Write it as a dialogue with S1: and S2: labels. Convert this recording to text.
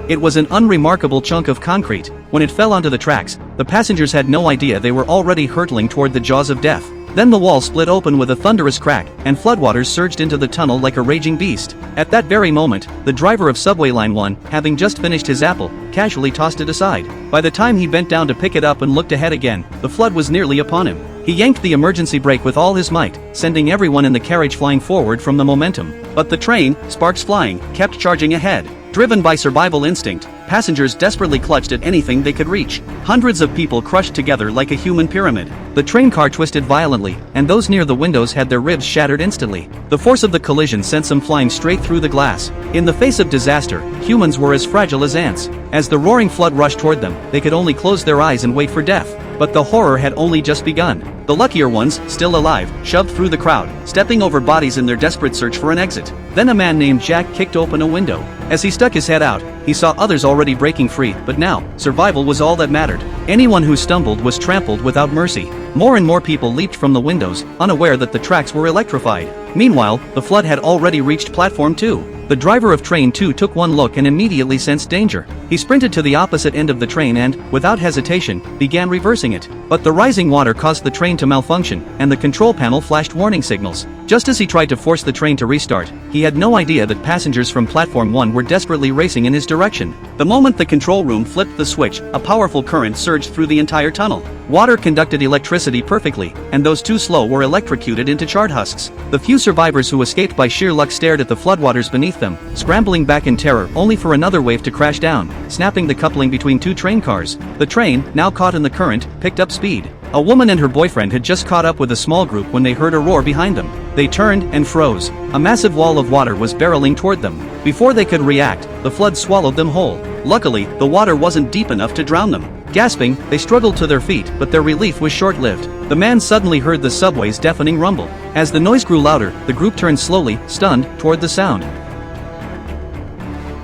S1: It was an unremarkable chunk of concrete. When it fell onto the tracks, the passengers had no idea they were already hurtling toward the jaws of death. Then the wall split open with a thunderous crack, and floodwaters surged into the tunnel like a raging beast. At that very moment, the driver of Subway Line 1, having just finished his apple, casually tossed it aside. By the time he bent down to pick it up and looked ahead again, the flood was nearly upon him. He yanked the emergency brake with all his might, sending everyone in the carriage flying forward from the momentum. But the train, sparks flying, kept charging ahead. Driven by survival instinct, passengers desperately clutched at anything they could reach. Hundreds of people crushed together like a human pyramid. The train car twisted violently, and those near the windows had their ribs shattered instantly. The force of the collision sent some flying straight through the glass. In the face of disaster, humans were as fragile as ants. As the roaring flood rushed toward them, they could only close their eyes and wait for death. But the horror had only just begun. The luckier ones, still alive, shoved through the crowd, stepping over bodies in their desperate search for an exit. Then a man named Jack kicked open a window. As he stuck his head out, he saw others already breaking free, but now, survival was all that mattered. Anyone who stumbled was trampled without mercy. More and more people leaped from the windows, unaware that the tracks were electrified. Meanwhile, the flood had already reached platform 2. The driver of train 2 took one look and immediately sensed danger. He sprinted to the opposite end of the train and, without hesitation, began reversing it. But the rising water caused the train to malfunction, and the control panel flashed warning signals. Just as he tried to force the train to restart, he had no idea that passengers from platform 1 were desperately racing in his direction. The moment the control room flipped the switch, a powerful current surged through the entire tunnel. Water conducted electricity perfectly, and those too slow were electrocuted into charred husks. The few survivors who escaped by sheer luck stared at the floodwaters beneath them, scrambling back in terror only for another wave to crash down, snapping the coupling between two train cars. The train, now caught in the current, picked up speed. A woman and her boyfriend had just caught up with a small group when they heard a roar behind them. They turned and froze. A massive wall of water was barreling toward them. Before they could react, the flood swallowed them whole. Luckily, the water wasn't deep enough to drown them. Gasping, they struggled to their feet, but their relief was short-lived. The man suddenly heard the subway's deafening rumble. As the noise grew louder, the group turned slowly, stunned, toward the sound.